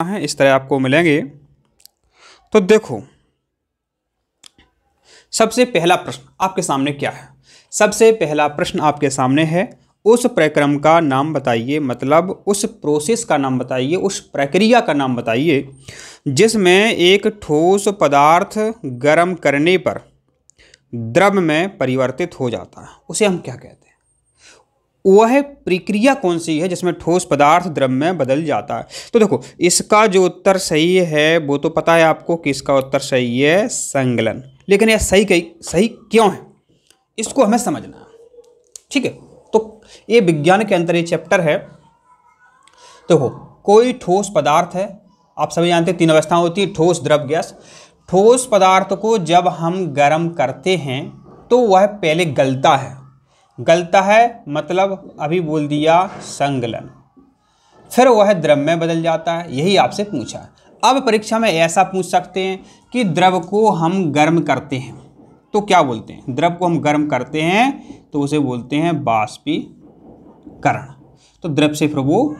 हैं इस तरह आपको मिलेंगे। तो देखो सबसे पहला प्रश्न आपके सामने क्या है। सबसे पहला प्रश्न आपके सामने है उस प्रक्रम का नाम बताइए, मतलब उस प्रोसेस का नाम बताइए, उस प्रक्रिया का नाम बताइए जिसमें एक ठोस पदार्थ गर्म करने पर द्रव में परिवर्तित हो जाता है, उसे हम क्या कहते हैं। वह प्रक्रिया कौन सी है जिसमें ठोस पदार्थ द्रव में बदल जाता है। तो देखो इसका जो उत्तर सही है वो तो पता है आपको कि इसका उत्तर सही है संगलन। लेकिन यह सही क्यों है इसको हमें समझना है, ठीक है। तो ये विज्ञान के अंदर ये चैप्टर है। देखो कोई ठोस पदार्थ है, आप सभी जानते हैं 3 अवस्थाएं होती है, ठोस द्रव गैस। ठोस पदार्थ को जब हम गर्म करते हैं तो वह पहले गलता है मतलब अभी बोल दिया संगलन, फिर वह द्रव में बदल जाता है। यही आपसे पूछा है। अब परीक्षा में ऐसा पूछ सकते हैं कि द्रव को हम गर्म करते हैं तो क्या बोलते हैं। द्रव को हम गर्म करते हैं तो उसे बोलते हैं बाष्पीकरण। तो द्रव से फिर वो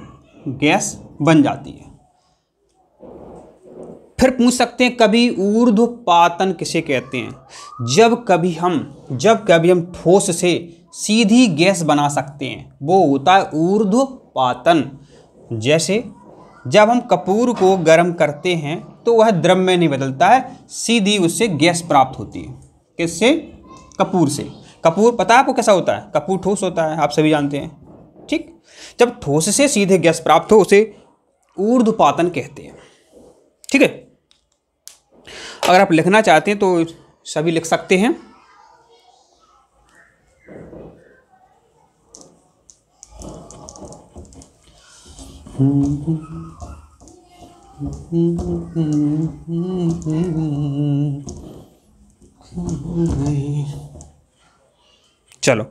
गैस बन जाती है। फिर पूछ सकते हैं कभी ऊर्ध्वपातन किसे कहते हैं। जब कभी हम ठोस से सीधी गैस बना सकते हैं वो होता है ऊर्ध्वपातन। जैसे जब हम कपूर को गर्म करते हैं तो वह द्रव में नहीं बदलता है, सीधी उससे गैस प्राप्त होती है। किससे? कपूर से। कपूर पता है आपको कैसा होता है? कपूर ठोस होता है, आप सभी जानते हैं, ठीक। जब ठोस से सीधे गैस प्राप्त हो उसे ऊर्ध्वपातन कहते हैं, ठीक है। अगर आप लिखना चाहते हैं तो सभी लिख सकते हैं। चलो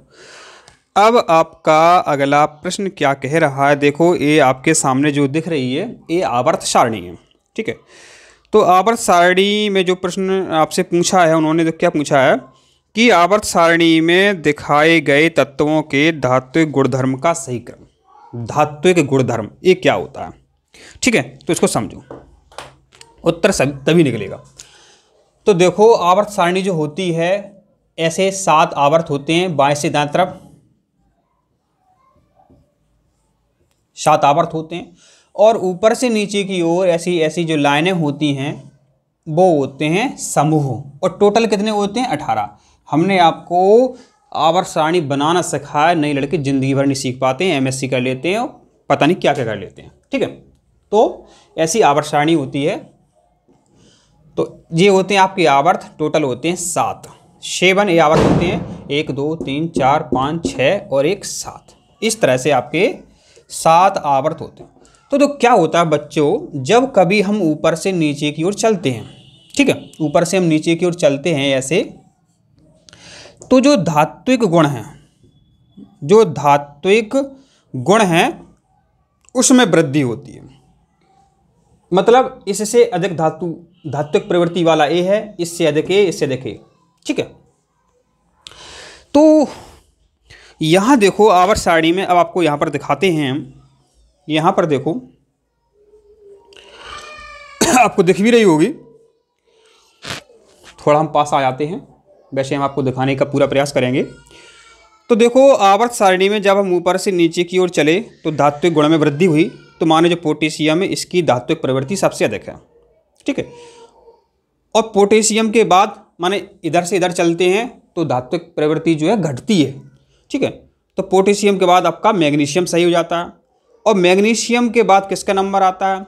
अब आपका अगला प्रश्न क्या कह रहा है। देखो ये आपके सामने जो दिख रही है ये आवर्त सारणी है, ठीक है। तो आवर्त सारणी में जो प्रश्न आपसे पूछा है उन्होंने तो क्या पूछा है कि आवर्त सारणी में दिखाए गए तत्वों के धात्विक गुणधर्म का सही क्रम। धात्विक गुणधर्म ये क्या होता है, ठीक है। तो इसको समझो, उत्तर तभी निकलेगा। तो देखो आवर्त सारणी जो होती है ऐसे 7 आवर्त होते हैं, बाएं से दाएं तरफ 7 आवर्त होते हैं और ऊपर से नीचे की ओर ऐसी ऐसी जो लाइनें होती हैं वो होते हैं समूह। और टोटल कितने होते हैं? 18। हमने आपको आवर्त सारणी बनाना सिखाया, नए लड़के जिंदगी भर नहीं सीख पाते हैं, MSc कर लेते हैं और पता नहीं क्या क्या कर लेते हैं, ठीक है। तो ऐसी आवर्त सारणी होती है। तो ये होते हैं आपके आवर्त, टोटल होते हैं 7। 7 ये आवर्त होते हैं, 1 2 3 4 5 6 और 1 7। इस तरह से आपके 7 आवर्त होते हैं। तो क्या होता है बच्चों, जब कभी हम ऊपर से नीचे की ओर चलते हैं, ठीक है, ऊपर से हम नीचे की ओर चलते हैं ऐसे, तो जो धात्विक गुण हैं उसमें वृद्धि होती है। मतलब इससे अधिक धात्विक प्रवृत्ति वाला ए है, इससे अधिक ए, इससे अधिक ए, ठीक है। तो यहां देखो आवर्त सारणी में, अब आपको यहां पर दिखाते हैं हम, यहां पर देखो आपको दिख भी रही होगी, थोड़ा हम पास आ जाते हैं, वैसे हम आपको दिखाने का पूरा प्रयास करेंगे। तो देखो आवर्त सारणी में जब हम ऊपर से नीचे की ओर चले तो धात्विक गुण में वृद्धि हुई। तो माने जो पोटेशियम है इसकी धात्विक प्रवृत्ति सबसे अधिक है, ठीक है। और पोटेशियम के बाद माने इधर से इधर चलते हैं तो धात्विक प्रवृत्ति जो है घटती है, ठीक है। तो पोटेशियम के बाद आपका मैग्नीशियम सही हो जाता है और मैग्नीशियम के बाद किसका नंबर आता है?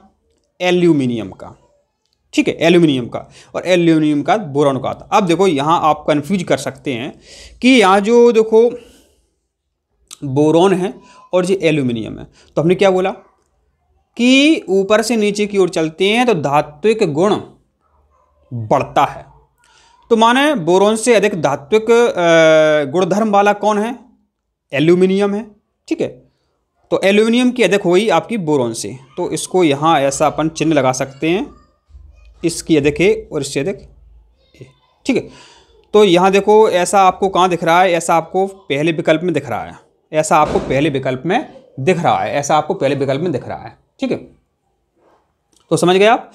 एल्यूमिनियम का, ठीक है, एल्यूमिनियम का, और एल्यूमिनियम का बोरॉन का आता। अब देखो यहाँ आप कंफ्यूज कर सकते हैं कि यहाँ जो देखो बोरॉन है और जो एल्यूमिनियम है, तो हमने क्या बोला कि ऊपर से नीचे की ओर चलते हैं तो धात्विक गुण बढ़ता है। तो माने बोरॉन से अधिक धात्विक गुणधर्म वाला कौन है? एल्यूमिनियम है, ठीक है। तो एल्यूमिनियम की अधिक हुई आपकी बोरॉन से, तो इसको यहाँ ऐसा अपन चिन्ह लगा सकते हैं, इसकी अधिक है और इससे अधिक है, ठीक है। तो यहाँ देखो ऐसा आपको कहाँ दिख रहा है? ऐसा आपको पहले विकल्प में दिख रहा है, ऐसा आपको पहले विकल्प में दिख रहा है, ऐसा आपको पहले विकल्प में दिख रहा है, ठीक है। तो समझ गए आप।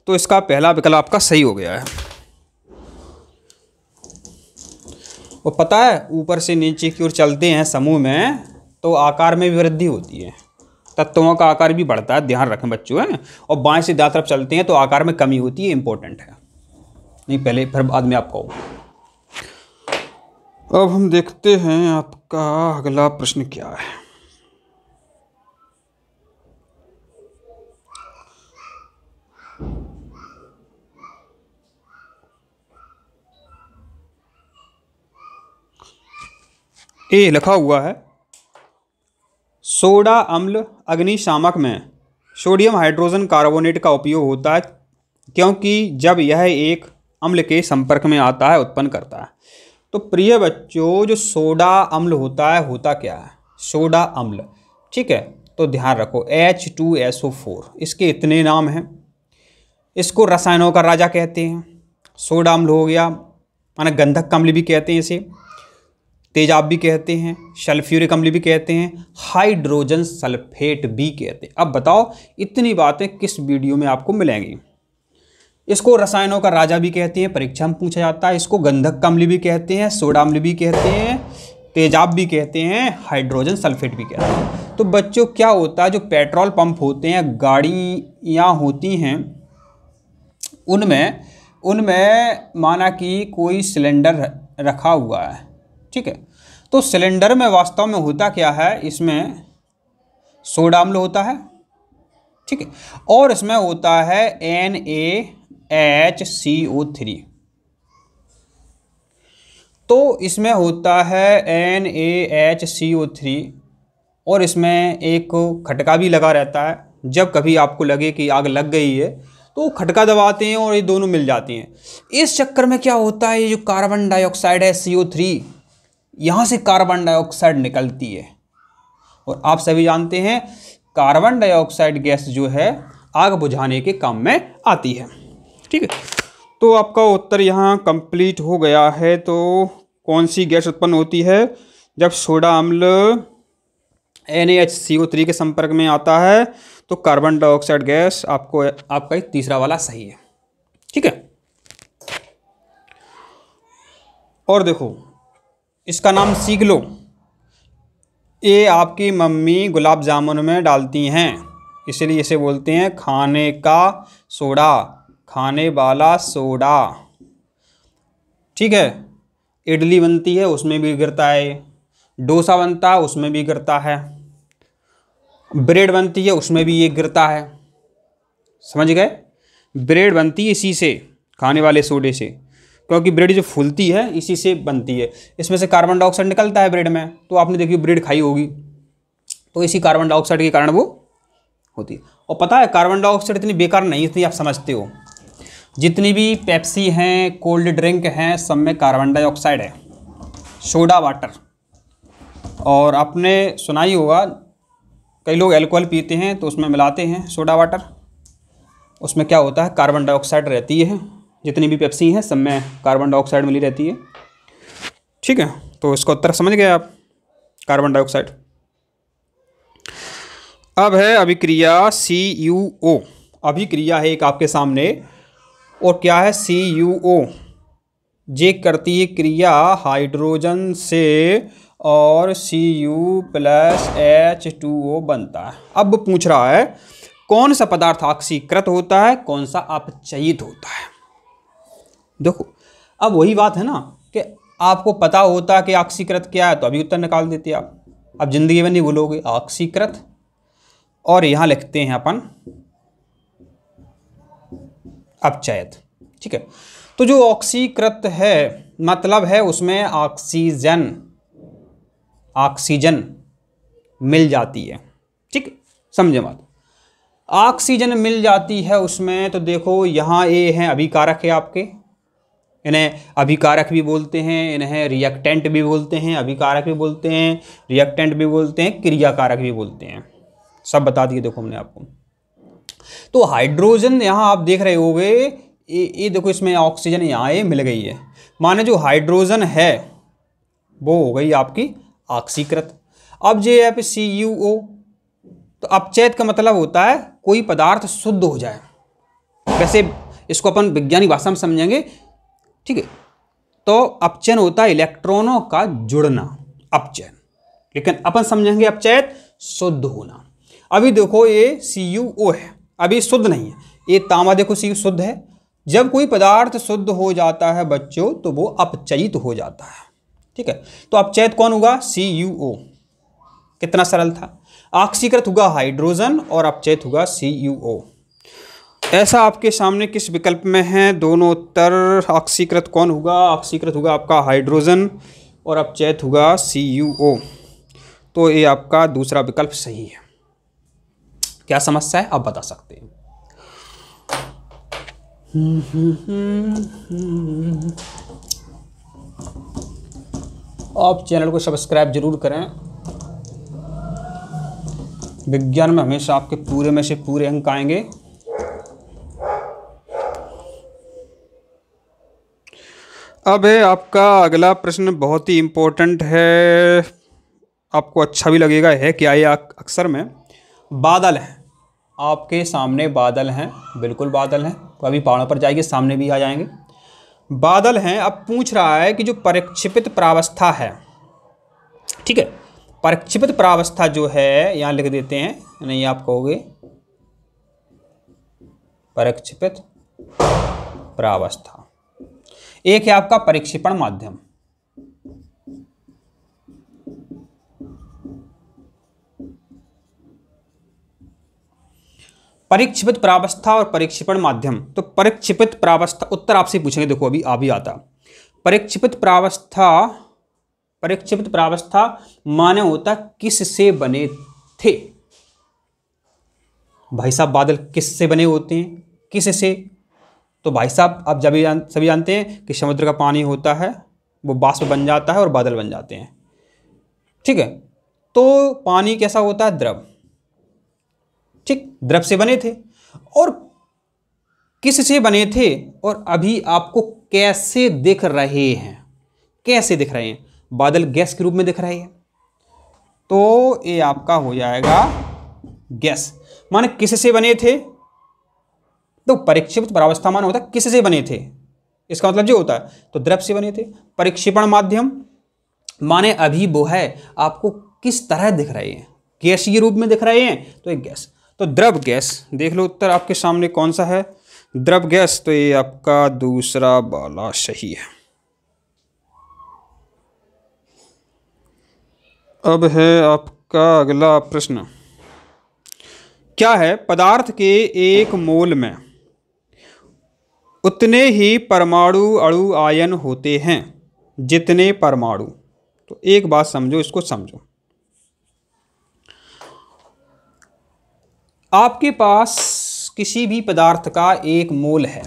तो इसका पहला विकल्प आपका सही हो गया है। और पता है ऊपर से नीचे की ओर चलते हैं समूह में तो आकार में भी वृद्धि होती है, तत्वों का आकार भी बढ़ता है, ध्यान रखें बच्चों है। और बाएं से दाएं तरफ चलते हैं तो आकार में कमी होती है, इंपॉर्टेंट है। नहीं पहले फिर बाद में आपको। अब हम देखते हैं आपका अगला प्रश्न क्या है। ए लिखा हुआ है सोडा अम्ल अग्निशामक में सोडियम हाइड्रोजन कार्बोनेट का उपयोग होता है क्योंकि जब यह एक अम्ल के संपर्क में आता है उत्पन्न करता है। तो प्रिय बच्चों जो सोडा अम्ल होता है होता क्या है, सोडा अम्ल, ठीक है। तो ध्यान रखो H2SO4, इसके इतने नाम हैं। इसको रसायनों का राजा कहते हैं। सोडा अम्ल हो गया, माना गंधक अम्ल भी कहते हैं इसे, तेजाब भी कहते हैं, सल्फ्यूरिक अम्ल भी कहते हैं, हाइड्रोजन सल्फेट भी कहते हैं। अब बताओ इतनी बातें किस वीडियो में आपको मिलेंगी। इसको रसायनों का राजा भी कहते हैं, परीक्षा में पूछा जाता है। इसको गंधक अम्ल भी कहते हैं, सोडा अम्ल भी कहते हैं, तेजाब भी कहते हैं, हाइड्रोजन सल्फेट भी कहते हैं। तो बच्चों क्या होता है, जो पेट्रोल पंप होते हैं, गाड़ियाँ होती हैं, उनमें माना कि कोई सिलेंडर रखा हुआ है, ठीक है। तो सिलेंडर में वास्तव में होता क्या है, इसमें सोडा अम्ल होता है, ठीक है, और इसमें होता है NaHCO3। तो इसमें होता है NaHCO3 और इसमें एक खटका भी लगा रहता है। जब कभी आपको लगे कि आग लग गई है तो खटका दबाते हैं और ये दोनों मिल जाती हैं। इस चक्कर में क्या होता है, ये जो कार्बन डाइऑक्साइड है CO3, यहाँ से कार्बन डाइऑक्साइड निकलती है। और आप सभी जानते हैं कार्बन डाइऑक्साइड गैस जो है आग बुझाने के काम में आती है, ठीक है। तो आपका उत्तर यहाँ कंप्लीट हो गया है। तो कौन सी गैस उत्पन्न होती है जब सोडा अम्ल NaHCO3 के संपर्क में आता है, तो कार्बन डाइऑक्साइड गैस। आपका तीसरा वाला सही है, ठीक है। और देखो इसका नाम सीख लो, ये आपकी मम्मी गुलाब जामुन में डालती हैं, इसलिए इसे बोलते हैं खाने का सोडा, खाने वाला सोडा, ठीक है। इडली बनती है उसमें भी गिरता है, डोसा बनता है उसमें भी गिरता है, ब्रेड बनती है उसमें भी ये गिरता है, समझ गए। ब्रेड बनती है इसी से, खाने वाले सोडे से, क्योंकि ब्रेड जो फूलती है इसी से बनती है। इसमें से कार्बन डाइऑक्साइड निकलता है ब्रेड में, तो आपने देखी ब्रेड खाई होगी, तो इसी कार्बन डाइऑक्साइड के कारण वो होती है। और पता है कार्बन डाइऑक्साइड इतनी बेकार नहीं, इतनी आप समझते हो। जितनी भी पेप्सी हैं, कोल्ड ड्रिंक हैं, सब में कार्बन डाइऑक्साइड है, सोडा वाटर। और आपने सुना ही होगा कई लोग अल्कोहल पीते हैं तो उसमें मिलाते हैं सोडा वाटर, उसमें क्या होता है कार्बन डाइऑक्साइड रहती है। जितनी भी पेप्सी हैं सब में कार्बन डाइऑक्साइड मिली रहती है, ठीक है। तो इसका उत्तर समझ गए आप, कार्बन डाइऑक्साइड। अब है अभिक्रिया CuO। अभिक्रिया है एक आपके सामने, और क्या है CuO, जे करती है क्रिया हाइड्रोजन से और Cu+H2O बनता है। अब पूछ रहा है कौन सा पदार्थ ऑक्सीकृत होता है, कौन सा अपचयित होता है। देखो अब वही बात है ना कि आपको पता होता कि ऑक्सीकृत क्या है तो अभी उत्तर निकाल देते आप। अब जिंदगी में नहीं भूलोगे ऑक्सीकृत, और यहाँ लिखते हैं अपन अपचयित, ठीक है। तो जो ऑक्सीकृत है मतलब है उसमें ऑक्सीजन मिल जाती है, ठीक है, समझे बात। ऑक्सीजन मिल जाती है उसमें, तो देखो यहाँ ये हैं अभिकारक है आपके, इन्हें अभिकारक भी बोलते हैं, इन्हें रिएक्टेंट भी बोलते हैं, अभिकारक भी बोलते हैं, रिएक्टेंट भी बोलते हैं, क्रियाकारक भी बोलते हैं, सब बता दिए देखो हमने आपको। तो हाइड्रोजन यहाँ आप देख रहे होगे, ये देखो इसमें ऑक्सीजन यहाँ ये मिल गई है, माने जो हाइड्रोजन है वो हो गई आपकी ऑक्सीकृत। अब जो है CuO, तो अपचयित का मतलब होता है कोई पदार्थ शुद्ध हो जाए, वैसे इसको अपन वैज्ञानिक भाषा में समझेंगे, ठीक है। तो अपचयन होता है इलेक्ट्रॉनों का जुड़ना, अपचयन, लेकिन अपन समझेंगे अपचयन शुद्ध होना। अभी देखो ये CuO है, अभी शुद्ध नहीं है, ये तांबा देखो Cu शुद्ध है। जब कोई पदार्थ शुद्ध हो जाता है बच्चों तो वो अपचयित हो जाता है, ठीक है। तो अपचयित कौन होगा? CuO। कितना सरल था। ऑक्सीकृत होगा हाइड्रोजन और अपचयित होगा CuO। ऐसा आपके सामने किस विकल्प में है? दोनों उत्तर। ऑक्सीकृत कौन होगा? ऑक्सीकृत होगा आपका हाइड्रोजन और अपचयित होगा CuO। तो ये आपका दूसरा विकल्प सही है। क्या समस्या है आप बता सकते हैं। आप चैनल को सब्सक्राइब जरूर करें। विज्ञान में हमेशा आपके पूरे में से पूरे अंक आएंगे। अब है आपका अगला प्रश्न, बहुत ही इम्पोर्टेंट है, आपको अच्छा भी लगेगा। है क्या ये अक्सर में बादल हैं, आपके सामने बादल हैं, बिल्कुल बादल हैं। कभी पहाड़ों पर जाएंगे सामने भी आ जाएंगे। बादल हैं। अब पूछ रहा है कि जो परिक्षेपित प्रावस्था है, ठीक है, परिक्षेपित प्रावस्था जो है यहाँ लिख देते हैं, नहीं आप कहोगे परिक्षेपित प्रावस्था। एक है आपका परिक्षेपण माध्यम, परिक्षेपित प्रावस्था और परिक्षेपण माध्यम। तो परिक्षेपित प्रावस्था उत्तर आपसे पूछेंगे, देखो अभी आ भी आता। परिक्षेपित प्रावस्था, परिक्षेपित प्रावस्था माने होता किससे बने थे? भाई साहब बादल किससे बने होते हैं? किससे? तो भाई साहब आप सभी जानते हैं कि समुद्र का पानी होता है, वो वाष्प बन जाता है और बादल बन जाते हैं, ठीक है। तो पानी कैसा होता है? द्रव, ठीक, द्रव से बने थे। और किससे बने थे? और अभी आपको कैसे दिख रहे हैं? कैसे दिख रहे हैं? बादल गैस के रूप में दिख रहे हैं। तो ये आपका हो जाएगा गैस। माने किससे बने थे? तो परिक्षेपित प्रावस्था माने होता है किससे बने थे, इसका मतलब जो होता है तो द्रव से बने थे। परिक्षेपण माध्यम माने अभी वो है आपको किस तरह दिख रहे हैं, गैसीय रूप में दिख रहे हैं, तो एक गैस। तो द्रव गैस, देख लो उत्तर आपके सामने कौन सा है, द्रव गैस। तो ये आपका दूसरा वाला सही है। अब है आपका अगला प्रश्न, क्या है? पदार्थ के एक मोल में उतने ही परमाणु अणु आयन होते हैं जितने परमाणु। तो एक बात समझो, इसको समझो। आपके पास किसी भी पदार्थ का एक मोल है।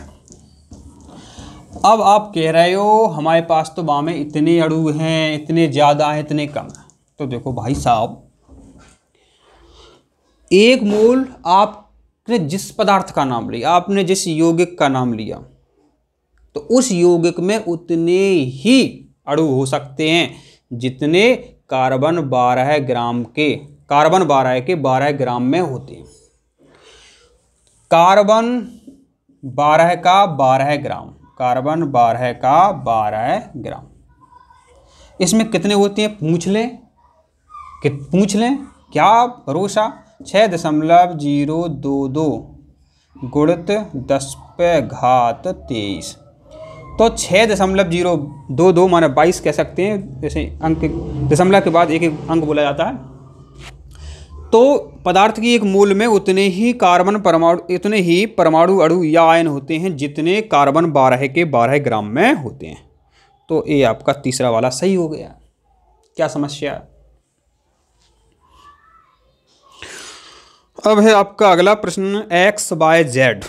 अब आप कह रहे हो हमारे पास तो वहाँ में इतने अणु हैं, इतने ज़्यादा हैं, इतने कम हैं। तो देखो भाई साहब, एक मोल आपने जिस पदार्थ का नाम लिया, आपने जिस यौगिक का नाम लिया, तो उस यौगिक में उतने ही अणु हो सकते हैं जितने कार्बन 12 ग्राम के, कार्बन 12 के 12 ग्राम में होते हैं। कार्बन 12 का 12 ग्राम, कार्बन 12 का 12 ग्राम, इसमें कितने होते हैं पूछ लें, पूछ लें क्या भरोसा? 6.022 गुणित 10⁻23। तो 6.022 माने 22 कह सकते हैं, जैसे अंक दशमलव के बाद एक एक अंक बोला जाता है। तो पदार्थ की एक मोल में उतने ही कार्बन परमाणु, इतने ही परमाणु अणु या आयन होते हैं जितने कार्बन 12 के 12 ग्राम में होते हैं। तो ये आपका तीसरा वाला सही हो गया। क्या समस्या है? अब है आपका अगला प्रश्न, XYZ।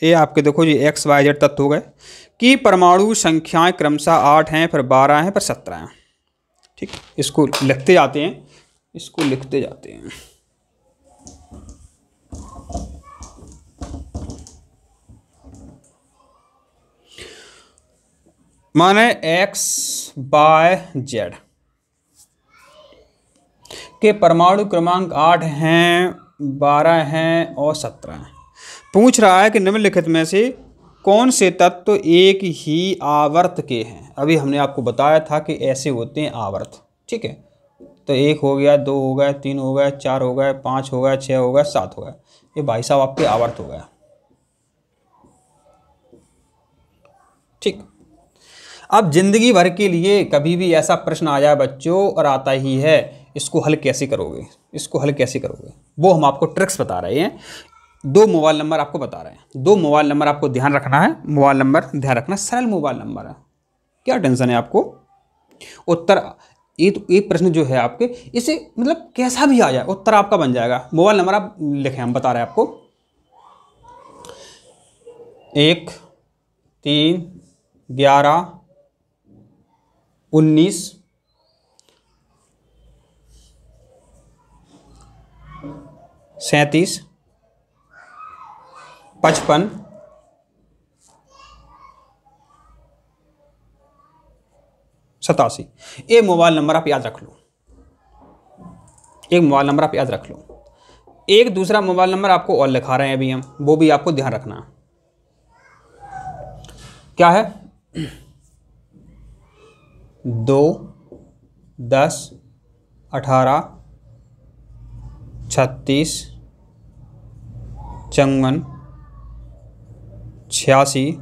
ये आपके देखो जी XYZ तत्व हो गए कि परमाणु संख्याएं क्रमशः 8 हैं, फिर 12 हैं, फिर 17 हैं, ठीक। इसको लिखते जाते हैं, इसको लिखते जाते हैं। माने XYZ के परमाणु क्रमांक 8 हैं, 12 हैं और 17 हैं। पूछ रहा है कि निम्नलिखित में से कौन से तत्व एक ही आवर्त के हैं। अभी हमने आपको बताया था कि ऐसे होते हैं आवर्त, ठीक है। तो 1 हो गया, 2 हो गया, 3 हो गया, 4 हो गया, 5 हो गया, 6 हो गया, 7 हो गया। ये भाई साहब आपके आवर्त हो गया, ठीक। अब जिंदगी भर के लिए कभी भी ऐसा प्रश्न आ जाए बच्चों, और आता ही है, इसको हल कैसे करोगे, इसको हल कैसे करोगे, वो हम आपको ट्रिक्स बता रहे हैं। 2 मोबाइल नंबर आपको बता रहे हैं, 2 मोबाइल नंबर आपको ध्यान रखना है। मोबाइल नंबर ध्यान रखना, सरल मोबाइल नंबर है, क्या टेंशन है आपको। उत्तर एक प्रश्न जो है आपके, इसे मतलब कैसा भी आ जाए उत्तर आपका बन जाएगा। मोबाइल नंबर आप लिखें, हम बता रहे हैं आपको। 1 3 11 19 37 55 87। एक मोबाइल नंबर आप याद रख लो, एक मोबाइल नंबर आप याद रख लो। एक दूसरा मोबाइल नंबर आपको और लिखा रहे हैं अभी हम, वो भी आपको ध्यान रखना है। क्या है? 2 10 18 36 54 86।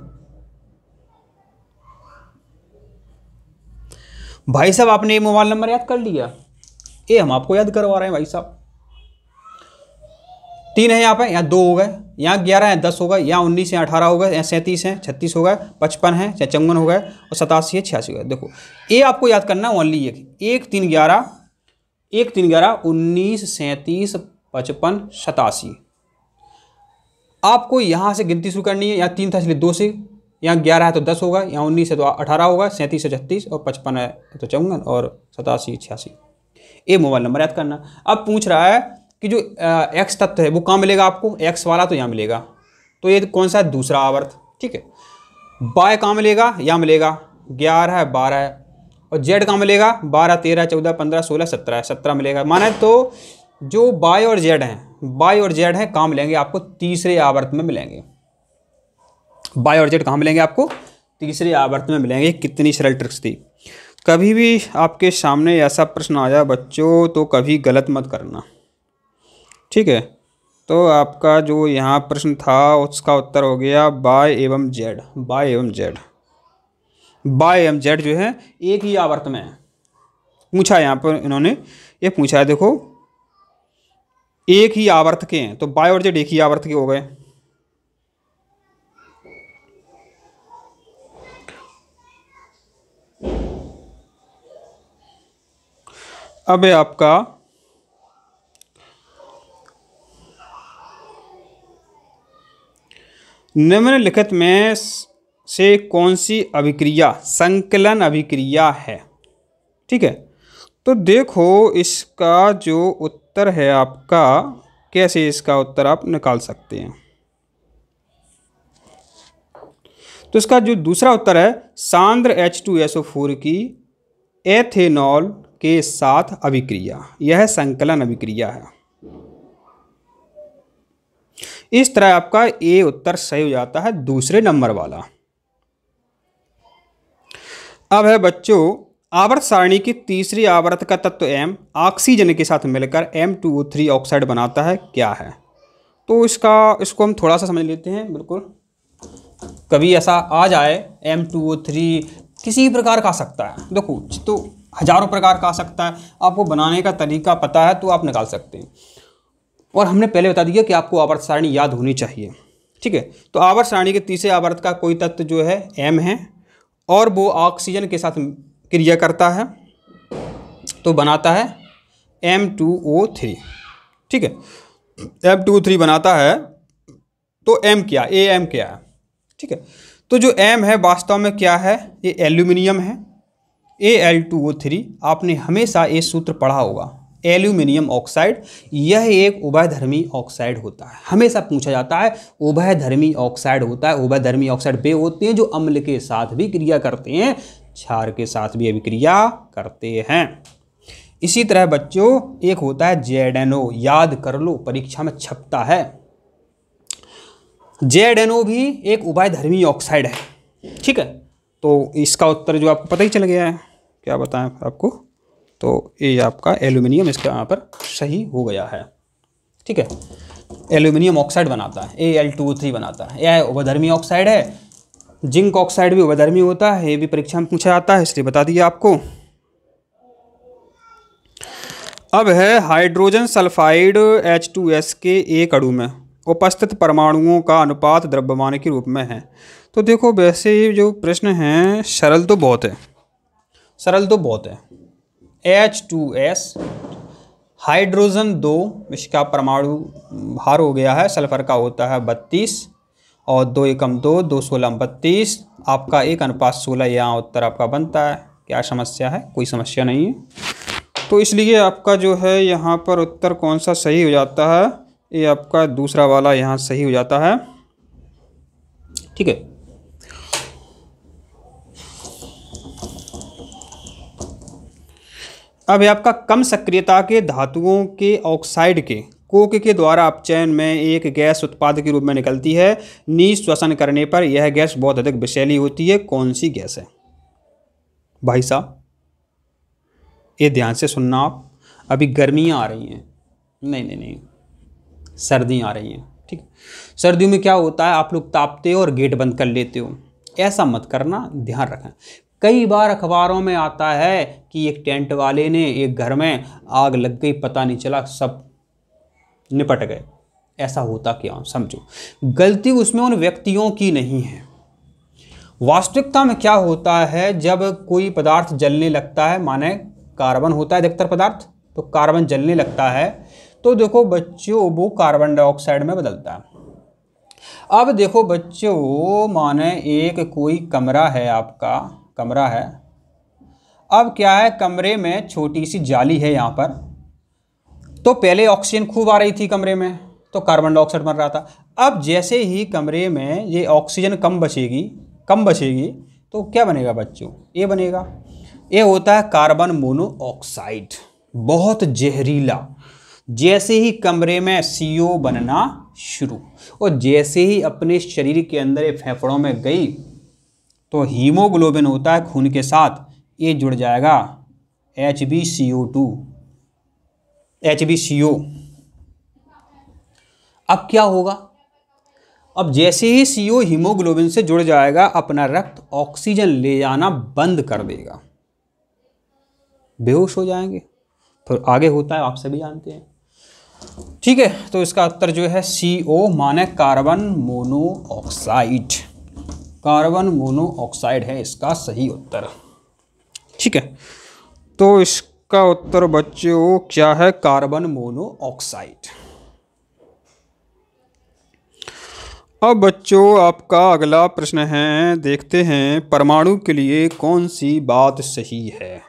भाई साहब आपने ये मोबाइल नंबर याद कर लिया, ये हम आपको याद करवा रहे हैं भाई साहब। 3 है यहाँ पे, यहाँ 2 हो गए, यहाँ 11 है, 10 हो गए, यहाँ 19 है, 18 हो गए, यहाँ 37 है, 36 हो गए, 55 है, 54 हो गए, और 87 है, 86 हो गए। देखो ये आपको याद करना ओनली एक 1 3 11 1 3 11 19 37 55 87। आपको यहाँ से गिनती शुरू करनी है। यहाँ 3 था इसलिए 2 से, यहाँ 11 है तो 10 होगा, यहाँ 19 है तो 18 होगा, 37 है 36, और 55 है तो 54, और 87 86। ये मोबाइल नंबर याद करना। अब पूछ रहा है कि जो एक्स तत्व है वो कहाँ मिलेगा आपको, एक्स वाला तो यहाँ मिलेगा, तो ये कौन सा है, दूसरा आवर्त, ठीक है। बाय कहाँ मिलेगा, यहाँ मिलेगा, 11 है 12 है, और जेड कहाँ मिलेगा, 12 13 14 15 16 17 है, 17 मिलेगा। माने तो जो बाय और जेड हैं, बाय और जेड हैं कहाँ मिलेंगे आपको, तीसरे आवर्त में मिलेंगे। बाय और जेड कहाँ मिलेंगे आपको, तीसरे आवर्त में मिलेंगे। कितनी सरल ट्रिक्स थी। कभी भी आपके सामने ऐसा प्रश्न आ जाए बच्चों तो कभी गलत मत करना, ठीक है। तो आपका जो यहाँ प्रश्न था उसका उत्तर हो गया बाय एवं जेड। बाय एवं जेड, बाय एवं जेड जो है एक ही आवर्त में है। पूछा है यहाँ पर इन्होंने, ये पूछा है देखो, एक ही आवर्त के हैं, तो बाय और जेड एक ही आवर्त के हो गए। अब है आपका निम्नलिखित में से कौन सी अभिक्रिया संकलन अभिक्रिया है, ठीक है। तो देखो इसका जो उत्तर है आपका, कैसे इसका उत्तर आप निकाल सकते हैं। तो इसका जो दूसरा उत्तर है, सांद्र H2SO4 की एथेनॉल के साथ अभिक्रिया, यह संकलन अभिक्रिया है। इस तरह आपका ए उत्तर सही हो जाता है, दूसरे नंबर वाला। अब है बच्चों, आवर्त सारणी की तीसरी आवर्त का तत्व M ऑक्सीजन के साथ मिलकर M2O3 ऑक्साइड बनाता है, क्या है। तो इसको हम थोड़ा सा समझ लेते हैं। बिल्कुल कभी ऐसा आ जाए M2O3 किसी प्रकार का आ सकता है, देखो तो हजारों प्रकार का आ सकता है। आपको बनाने का तरीका पता है तो आप निकाल सकते हैं, और हमने पहले बता दिया कि आपको आवर्त सारणी याद होनी चाहिए, ठीक है। तो आवर्त सारणी के तीसरे आवर्त का कोई तत्व जो है M है, और वो ऑक्सीजन के साथ क्रिया करता है तो बनाता है M2O3, ठीक है। M2O3 बनाता है तो M क्या, AM क्या है, ठीक है। तो जो M है वास्तव में क्या है, ये एल्यूमिनियम है, Al2O3। आपने हमेशा ये सूत्र पढ़ा होगा, एल्यूमिनियम ऑक्साइड, यह एक उभयधर्मी ऑक्साइड होता है। हमेशा पूछा जाता है उभयधर्मी ऑक्साइड होता है। उभयधर्मी ऑक्साइड वे होते हैं जो अम्ल के साथ भी क्रिया करते हैं, क्षार के साथ भी अभिक्रिया करते हैं। इसी तरह बच्चों एक होता है ZNO, याद कर लो परीक्षा में छपता है। ZnO भी एक उभयधर्मी ऑक्साइड है, ठीक है। तो इसका उत्तर जो आपको पता ही चल गया है, क्या बताएं आपको, तो ये आपका एल्यूमिनियम इसका यहाँ पर सही हो गया है, ठीक है। एल्यूमिनियम ऑक्साइड बनाता है, Al2O3 बनाता है, यह उभयधर्मी ऑक्साइड है। जिंक ऑक्साइड भी उभयधर्मी होता है, ये भी परीक्षा में पूछा जाता है, इसलिए बता दिया आपको। अब है हाइड्रोजन सल्फाइड H2S के एक अणु में उपस्थित परमाणुओं का अनुपात द्रव्यमान के रूप में है। तो देखो वैसे ये जो प्रश्न है सरल तो बहुत है, सरल तो बहुत है। H2S हाइड्रोजन 2, इसका परमाणु भार हो गया है, सल्फर का होता है 32 और 2 एकम 2, 2 16 32, आपका 1:16 यहाँ उत्तर आपका बनता है। क्या समस्या है? कोई समस्या नहीं है। तो इसलिए आपका जो है यहाँ पर उत्तर कौन सा सही हो जाता है, ये आपका दूसरा वाला यहाँ सही हो जाता है, ठीक है। अब ये आपका कम सक्रियता के धातुओं के ऑक्साइड के कोक के द्वारा अपचयन में एक गैस उत्पाद के रूप में निकलती है। निःश्वसन करने पर यह गैस बहुत अधिक विषैली होती है। कौन सी गैस है भाई साहब? ये ध्यान से सुनना आप। अभी गर्मियाँ आ रही हैं, नहीं, सर्दियाँ आ रही हैं, ठीक है। सर्दियों में क्या होता है, आप लोग तापते हो और गेट बंद कर लेते हो, ऐसा मत करना, ध्यान रखें। कई बार अखबारों में आता है कि एक टेंट वाले ने एक घर में आग लग गई, पता नहीं चला, सब निपट गए। ऐसा होता क्या, समझो। गलती उसमें उन व्यक्तियों की नहीं है। वास्तविकता में क्या होता है, जब कोई पदार्थ जलने लगता है, माने कार्बन होता है अधिकतर पदार्थ, तो कार्बन जलने लगता है तो देखो बच्चों वो कार्बन डाइऑक्साइड में बदलता है। अब देखो बच्चों, माने एक कोई कमरा है, आपका कमरा है। अब क्या है, कमरे में छोटी सी जाली है यहाँ पर, तो पहले ऑक्सीजन खूब आ रही थी कमरे में, तो कार्बन डाइऑक्साइड बन रहा था। अब जैसे ही कमरे में ये ऑक्सीजन कम बचेगी तो क्या बनेगा बच्चों, ये बनेगा, ये होता है कार्बन मोनोऑक्साइड, बहुत जहरीला। जैसे ही कमरे में CO बनना शुरू, और जैसे ही अपने शरीर के अंदर ये फेफड़ों में गई तो हीमोग्लोबिन होता है खून के साथ, ये जुड़ जाएगा HbCO। अब क्या होगा, अब जैसे ही CO हीमोग्लोबिन से जुड़ जाएगा, अपना रक्त ऑक्सीजन ले जाना बंद कर देगा, बेहोश हो जाएंगे। तो आगे होता है आप सभी जानते हैं, ठीक है। तो इसका उत्तर जो है CO माने कार्बन मोनोऑक्साइड, कार्बन मोनोऑक्साइड है इसका सही उत्तर, ठीक है। तो इसका उत्तर बच्चों क्या है, कार्बन मोनोऑक्साइड। अब बच्चों आपका अगला प्रश्न है, देखते हैं परमाणु के लिए कौन सी बात सही है।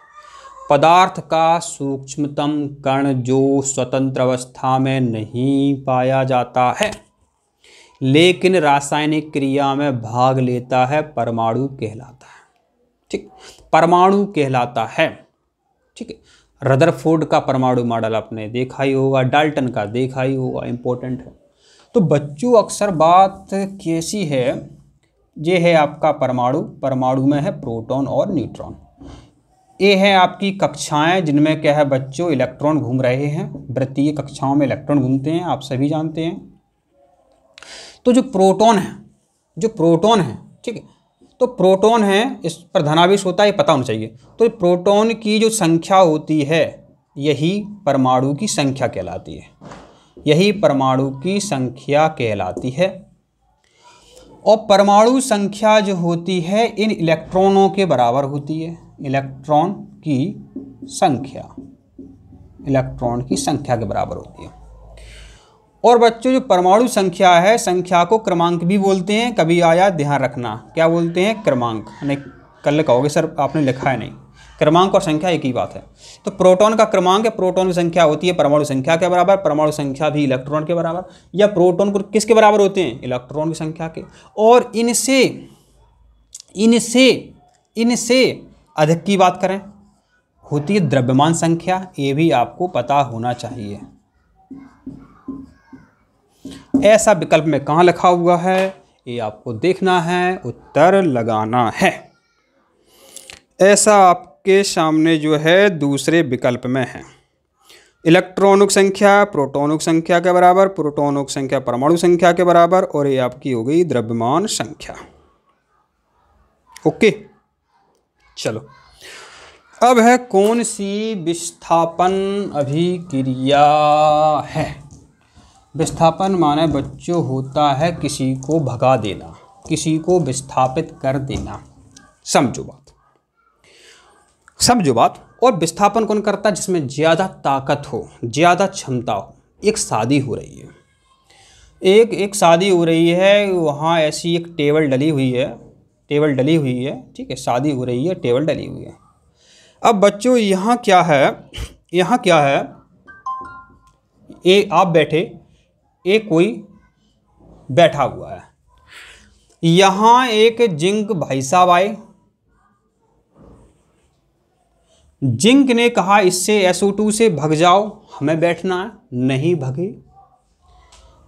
पदार्थ का सूक्ष्मतम कण जो स्वतंत्र अवस्था में नहीं पाया जाता है लेकिन रासायनिक क्रिया में भाग लेता है, परमाणु कहलाता है, ठीक, परमाणु कहलाता है, ठीक है। रदरफोर्ड का परमाणु मॉडल आपने देखा ही होगा, डाल्टन का देखा ही होगा, इंपॉर्टेंट है। तो बच्चों अक्सर बात कैसी है, ये है आपका परमाणु में है प्रोटॉन और न्यूट्रॉन। ये है आपकी कक्षाएं जिनमें क्या है बच्चों, इलेक्ट्रॉन घूम रहे हैं। वृत्तीय कक्षाओं में इलेक्ट्रॉन घूमते हैं, आप सभी जानते हैं। तो जो प्रोटॉन है, ठीक है, तो प्रोटॉन है, इस पर धनावेश होता है, ये पता होना चाहिए। तो प्रोटॉन की जो संख्या होती है यही परमाणु की संख्या कहलाती है, यही परमाणु की संख्या कहलाती है। और परमाणु संख्या जो होती है इन इलेक्ट्रॉनों के बराबर होती है, इलेक्ट्रॉन की संख्या के बराबर होती है। और बच्चों जो परमाणु संख्या है, संख्या को क्रमांक भी बोलते हैं, कभी आया ध्यान रखना, क्या बोलते हैं, क्रमांक। नहीं कल कहोगे सर आपने लिखा है, नहीं, क्रमांक और संख्या एक ही बात है। तो प्रोटॉन का क्रमांक है, प्रोटॉन की संख्या होती है परमाणु संख्या के बराबर, परमाणु संख्या भी इलेक्ट्रॉन के बराबर, या प्रोटॉन को किसके बराबर होते हैं, इलेक्ट्रॉन की संख्या के। और इनसे अधिक की बात करें होती है द्रव्यमान संख्या, ये भी आपको पता होना चाहिए। ऐसा विकल्प में कहाँ लिखा हुआ है, ये आपको देखना है, उत्तर लगाना है। ऐसा आपके सामने जो है दूसरे विकल्प में है। इलेक्ट्रॉनिक संख्या प्रोटॉनिक संख्या के बराबर, प्रोटॉनिक संख्या परमाणु संख्या के बराबर, और ये आपकी हो गई द्रव्यमान संख्या। ओके, चलो अब है कौन सी विस्थापन अभिक्रिया है। विस्थापन माने बच्चों होता है किसी को भगा देना, किसी को विस्थापित कर देना। समझो बात। और विस्थापन कौन करता है, जिसमें ज़्यादा ताकत हो, ज़्यादा क्षमता हो। एक शादी हो रही है, एक शादी हो रही है, वहाँ ऐसी एक टेबल डली हुई है, ठीक है, शादी हो रही है, टेबल डली हुई है। अब बच्चों यहाँ क्या है, आप बैठे, एक कोई बैठा हुआ है, यहाँ एक जिंक भाई साहब आए। जिंक ने कहा इससे SO2 से भग जाओ, हमें बैठना है, नहीं भगे।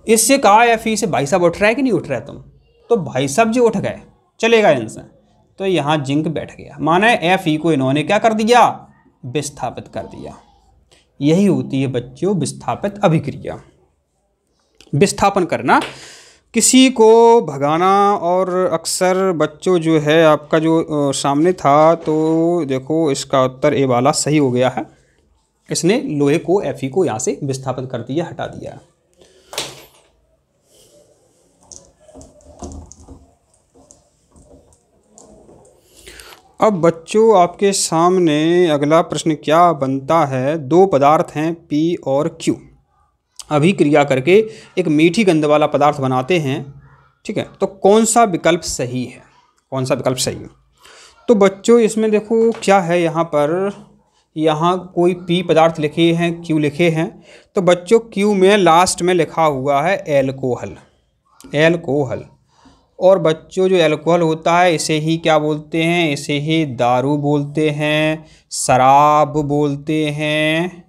इससे कहा Fe से भाई साहब उठ रहा है कि नहीं उठ रहा है तुम, तो भाई साहब जो उठ गए, चलेगा इनसे, तो यहाँ जिंक बैठ गया, माने Fe को इन्होंने क्या कर दिया, विस्थापित कर दिया। यही होती है बच्चों विस्थापित अभिक्रिया। विस्थापन करना, किसी को भगाना। और अक्सर बच्चों जो है आपका जो सामने था, तो देखो इसका उत्तर ए वाला सही हो गया है। इसने लोहे को Fe को यहाँ से विस्थापित कर दिया, हटा दिया। अब बच्चों आपके सामने अगला प्रश्न क्या बनता है। दो पदार्थ हैं P और Q, अभिक्रिया करके एक मीठी गंध वाला पदार्थ बनाते हैं, ठीक है, तो कौन सा विकल्प सही है, तो बच्चों इसमें देखो क्या है, यहाँ कोई P पदार्थ लिखे हैं, Q लिखे हैं, तो बच्चों Q में लास्ट में लिखा हुआ है एल्कोहल। और बच्चों जो एल्कोहल होता है इसे ही क्या बोलते हैं, इसे ही दारू बोलते हैं, शराब बोलते हैं,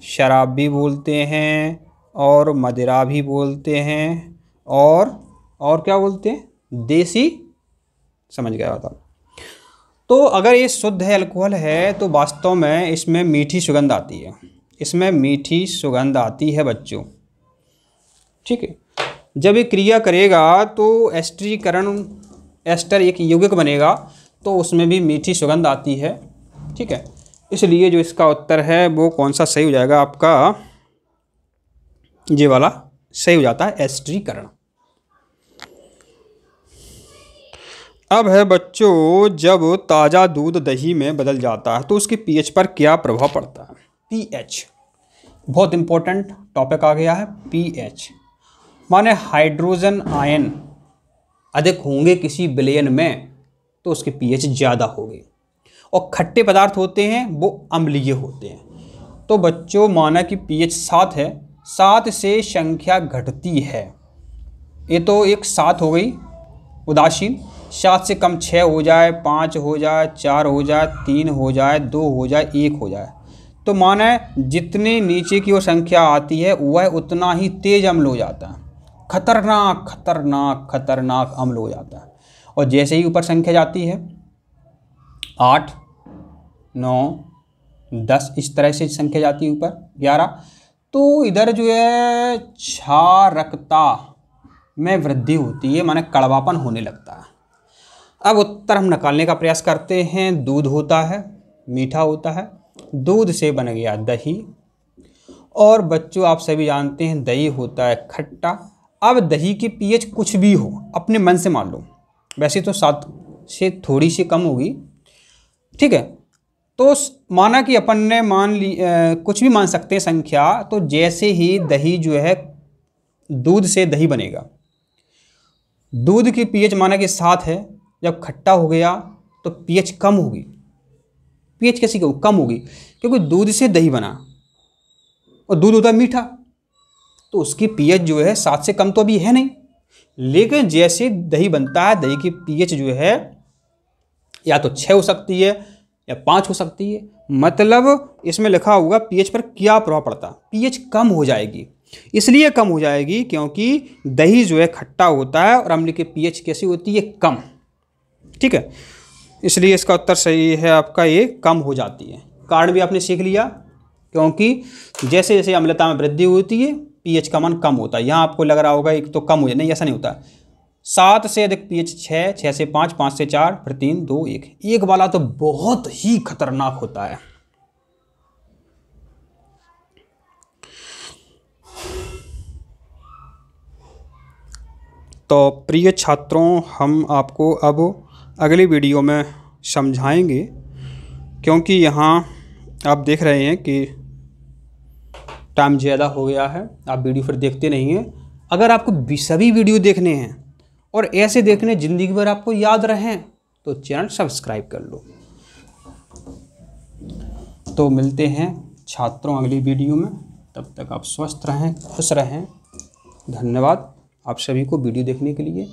शराब भी बोलते हैं, और मदिरा भी बोलते हैं, और क्या बोलते हैं, देसी। समझ गया बताओ। तो अगर ये शुद्ध अल्कोहल है तो वास्तव में इसमें मीठी सुगंध आती है, बच्चों, ठीक है। जब ये क्रिया करेगा तो एस्टर एक यौगिक बनेगा, तो उसमें भी मीठी सुगंध आती है, ठीक है। इसलिए जो इसका उत्तर है वो कौन सा सही हो जाएगा आपका, ये वाला सही हो जाता है, एस्टरीकरण। अब है बच्चों, जब ताज़ा दूध दही में बदल जाता है तो उसके pH पर क्या प्रभाव पड़ता है। pH बहुत इंपॉर्टेंट टॉपिक आ गया है। pH माने हाइड्रोजन आयन अधिक होंगे किसी विलयन में तो उसके pH ज़्यादा होगी, और खट्टे पदार्थ होते हैं वो अम्लीय होते हैं। तो बच्चों माना कि pH 7 है, 7 से संख्या घटती है, ये तो एक 7 हो गई उदासीन, 7 से कम 6 हो जाए, 5 हो जाए, 4 हो जाए, 3 हो जाए, 2 हो जाए, 1 हो जाए, तो माने जितने नीचे की ओर संख्या आती है वह उतना ही तेज अम्ल हो जाता है, खतरनाक खतरनाक खतरनाक अम्ल हो जाता है। और जैसे ही ऊपर संख्या जाती है 8, 9, 10 इस तरह से संख्या जाती है ऊपर 11, तो इधर जो है क्षारकता में वृद्धि होती है, माने कड़वापन होने लगता है। अब उत्तर हम निकालने का प्रयास करते हैं। दूध होता है, मीठा होता है, दूध से बन गया दही, और बच्चों आप सभी जानते हैं दही होता है खट्टा। अब दही की pH कुछ भी हो, अपने मन से मान लो, वैसे तो 7 से थोड़ी सी कम होगी, ठीक है, तो माना कि अपन ने मान ली कुछ भी मान सकते हैं संख्या। तो जैसे ही दही जो है, दूध से दही बनेगा, दूध की pH माना कि 7 है, जब खट्टा हो गया तो pH कम होगी। pH कैसी कम होगी, क्योंकि दूध से दही बना और दूध होता है मीठा, तो उसकी pH जो है 7 से कम तो अभी है नहीं, लेकिन जैसे दही बनता है दही की pH जो है या तो 6 हो सकती है या 5 हो सकती है। मतलब इसमें लिखा होगा pH पर क्या प्रभाव पड़ता है, pH कम हो जाएगी। इसलिए कम हो जाएगी क्योंकि दही जो है खट्टा होता है और अम्ल की पीएच कैसी होती है, कम। ठीक है, इसलिए इसका उत्तर सही है आपका, ये कम हो जाती है। कारण भी आपने सीख लिया, क्योंकि जैसे जैसे अम्लता में वृद्धि होती है पीएच का मान कम होता है। यहाँ आपको लग रहा होगा एक तो कम हो जाए, नहीं ऐसा नहीं होता। 7 से अधिक पीएच 6, 6 से 5, 5 से 4, फिर 3, 2, 1। 1 वाला तो बहुत ही खतरनाक होता है। तो प्रिय छात्रों, हम आपको अब अगली वीडियो में समझाएंगे, क्योंकि यहाँ आप देख रहे हैं कि टाइम ज़्यादा हो गया है, आप वीडियो फिर देखते नहीं हैं। अगर आपको सभी वीडियो देखने हैं और ऐसे देखने ज़िंदगी भर आपको याद रहें तो चैनल सब्सक्राइब कर लो। तो मिलते हैं छात्रों अगली वीडियो में, तब तक आप स्वस्थ रहें, खुश रहें। धन्यवाद आप सभी को वीडियो देखने के लिए।